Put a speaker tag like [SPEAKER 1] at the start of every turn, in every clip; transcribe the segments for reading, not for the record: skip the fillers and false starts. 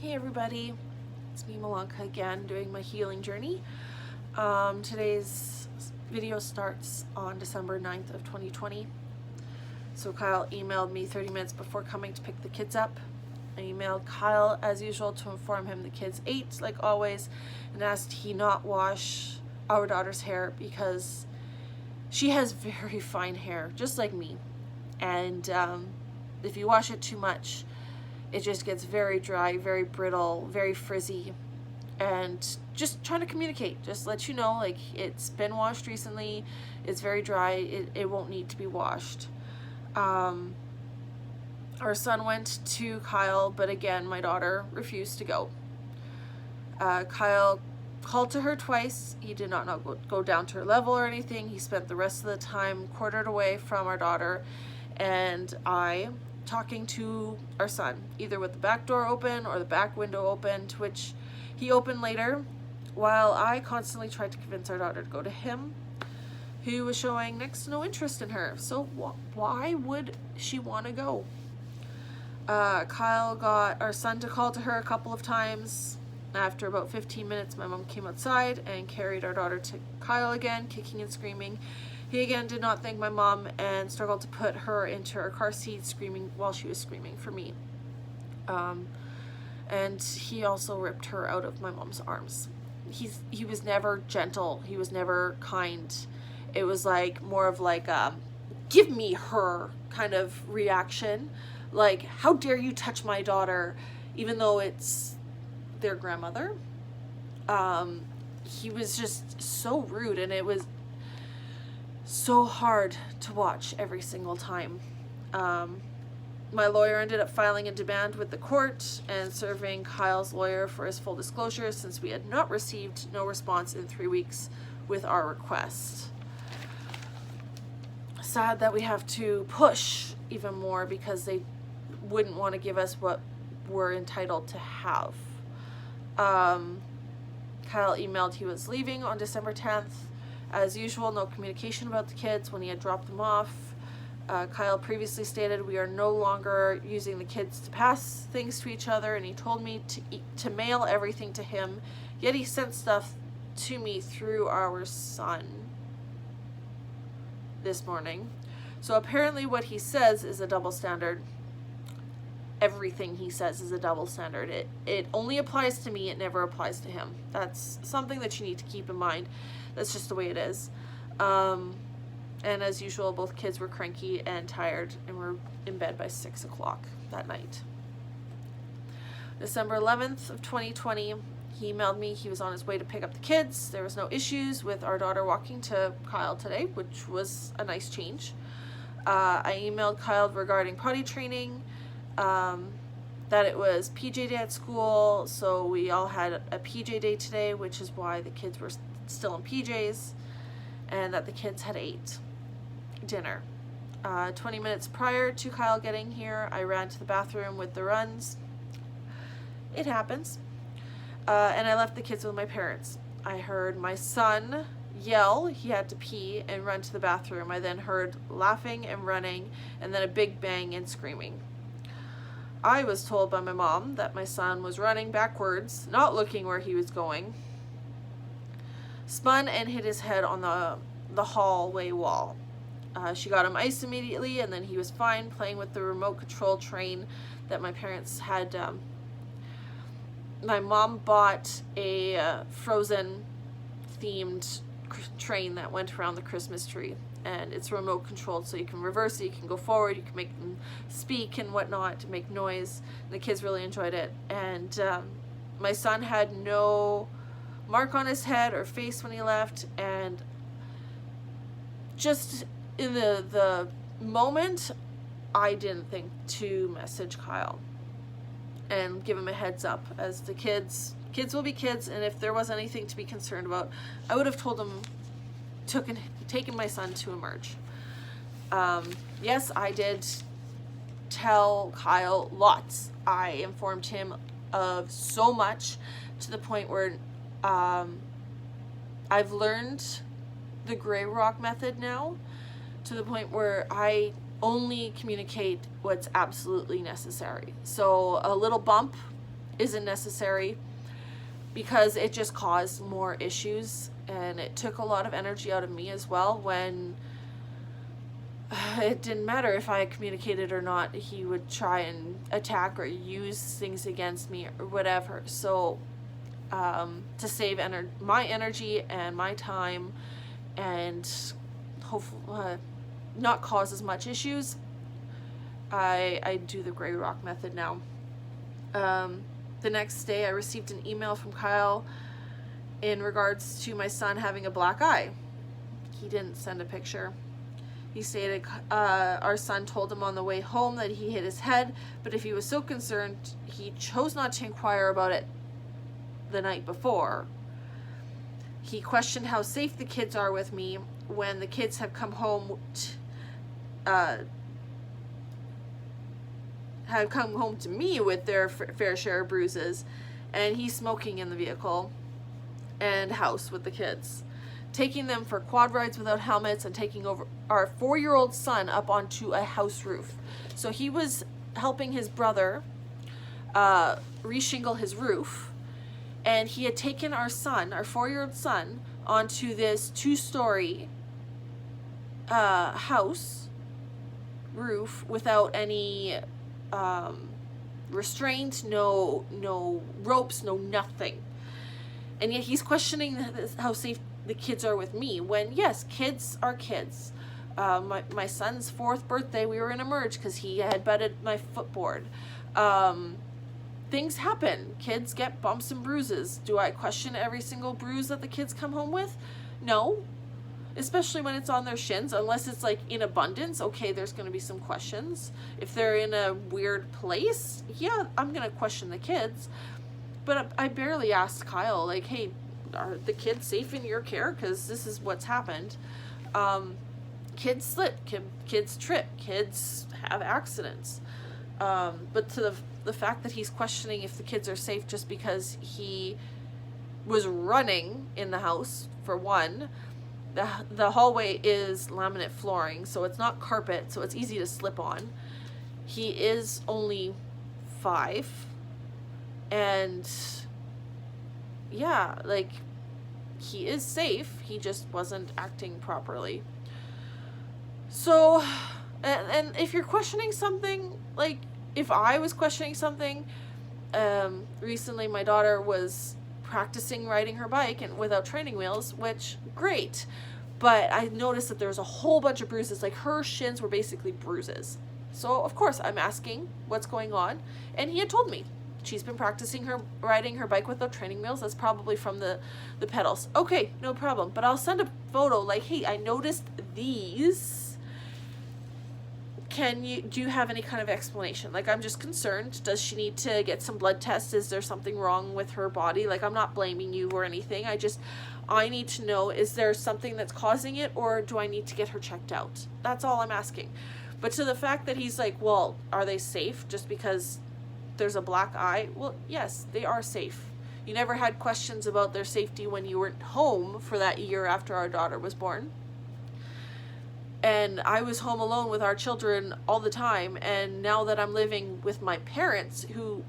[SPEAKER 1] Hey everybody, it's me Malanka again doing my healing journey. Today's video starts on December 9th of 2020. So Kyle emailed me 30 minutes before coming to pick the kids up. I emailed Kyle as usual to inform him the kids ate like always and asked he not wash our daughter's hair because she has very fine hair, just like me. And if you wash it too much, it just gets very dry, very brittle, very frizzy. And just trying to communicate, just let you know, like, it's been washed recently, it's very dry, it won't need to be washed. Our son went to Kyle, but again, my daughter refused to go. Kyle called to her twice. He did not go down to her level or anything. He spent the rest of the time quartered away from our daughter, and I talking to our son, either with the back door open or the back window open, to which he opened later, while I constantly tried to convince our daughter to go to him, who was showing next to no interest in her. So why would she want to go? Kyle got our son to call to her a couple of times. After about 15 minutes, my mom came outside and carried our daughter to Kyle again, kicking and screaming. He again did not thank my mom and struggled to put her into her car seat, screaming while she was screaming for me. And he also ripped her out of my mom's arms. He was never gentle. He was never kind. It was like more of like a give me her kind of reaction. Like, how dare you touch my daughter, even though it's their grandmother. He was just so rude, and it was so hard to watch every single time. My lawyer ended up filing a demand with the court and serving Kyle's lawyer for his full disclosure, since we had not received no response in 3 weeks with our request. Sad that we have to push even more because they wouldn't want to give us what we're entitled to have. Kyle emailed he was leaving on December 10th. As usual, no communication about the kids when he had dropped them off. Kyle previously stated we are no longer using the kids to pass things to each other, and he told me to mail everything to him, yet he sent stuff to me through our son this morning. So apparently what he says is a double standard. Everything he says is a double standard. It only applies to me, it never applies to him. That's something that you need to keep in mind. That's just the way it is. And as usual, both kids were cranky and tired and were in bed by 6 o'clock that night. December 11th of 2020, he emailed me he was on his way to pick up the kids. There was no issues with our daughter walking to Kyle today, which was a nice change. I emailed Kyle regarding potty training, that it was PJ day at school, so we all had a PJ day today, which is why the kids were still in PJs, and that the kids had ate dinner. 20 minutes prior to Kyle getting here, I ran to the bathroom with the runs. It happens. And I left the kids with my parents. I heard my son yell he had to pee and run to the bathroom. I then heard laughing and running, and then a big bang and screaming. I was told by my mom that my son was running backwards, not looking where he was going, spun and hit his head on the hallway wall. She got him iced immediately, and then he was fine playing with the remote control train that my parents had. My mom bought a Frozen themed train that went around the Christmas tree, and it's remote controlled, so you can reverse it, you can go forward, you can make them speak and whatnot to make noise, and the kids really enjoyed it. And my son had no mark on his head or face when he left, and just in the moment, I didn't think to message Kyle and give him a heads up, as the kids will be kids, and if there was anything to be concerned about, I would have told him, taken my son to emerge. Yes, I did tell Kyle lots. I informed him of so much, to the point where I've learned the gray rock method now, to the point where I only communicate what's absolutely necessary. So a little bump isn't necessary, because it just caused more issues, and it took a lot of energy out of me as well when it didn't matter if I communicated or not. He would try and attack or use things against me or whatever. So to save my energy and my time, and hopefully not cause as much issues, I do the gray rock method now. The next day I received an email from Kyle in regards to my son having a black eye. He didn't send a picture. He stated our son told him on the way home that he hit his head, but if he was so concerned, he chose not to inquire about it the night before. He questioned how safe the kids are with me when the kids have come home to me with their fair share of bruises, and he's smoking in the vehicle and house with the kids, taking them for quad rides without helmets, and taking over our 4-year-old son up onto a house roof. So he was helping his brother reshingle his roof, and he had taken our son, our 4-year-old son, onto this 2-story house roof without any restraint, no ropes, no nothing. And yet he's questioning how safe the kids are with me, when yes, kids are kids. My son's 4th birthday, we were in a merge because he had butted my footboard. Things happen. Kids get bumps and bruises. Do I question every single bruise that the kids come home with? No. Especially when it's on their shins, unless it's like in abundance. Okay, there's going to be some questions. If they're in a weird place, yeah, I'm going to question the kids. But I barely asked Kyle, like, hey, are the kids safe in your care? Because this is what's happened. Kids slip, kids trip, kids have accidents. But to the fact that he's questioning if the kids are safe just because he was running in the house, for one. The hallway is laminate flooring, so it's not carpet, so it's easy to slip on. He is only 5, and yeah, like, he is safe, he just wasn't acting properly. So, and if you're questioning something, like, if I was questioning something, recently my daughter was practicing riding her bike and without training wheels, which great, but I noticed that there was a whole bunch of bruises. Like, her shins were basically bruises. So of course I'm asking what's going on, and he had told me she's been practicing riding her bike without training wheels. That's probably from the pedals. Okay, no problem, but I'll send a photo like, hey, I noticed these. Do you have any kind of explanation? Like, I'm just concerned. Does she need to get some blood tests? Is there something wrong with her body? Like, I'm not blaming you or anything. I need to know, is there something that's causing it, or do I need to get her checked out? That's all I'm asking. But to the fact that he's like, well, are they safe just because there's a black eye? Well, yes, they are safe. You never had questions about their safety when you weren't home for that year after our daughter was born. And I was home alone with our children all the time. And now that I'm living with my parents, who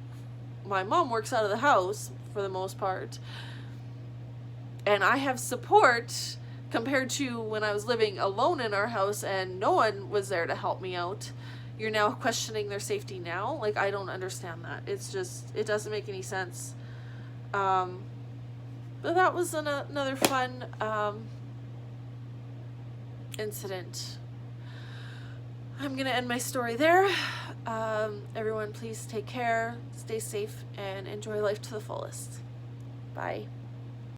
[SPEAKER 1] my mom works out of the house for the most part, and I have support compared to when I was living alone in our house and no one was there to help me out, you're now questioning their safety now? Like, I don't understand that. It's just, it doesn't make any sense. But that was another fun incident. I'm gonna end my story there. Everyone, please take care, stay safe, and enjoy life to the fullest. Bye.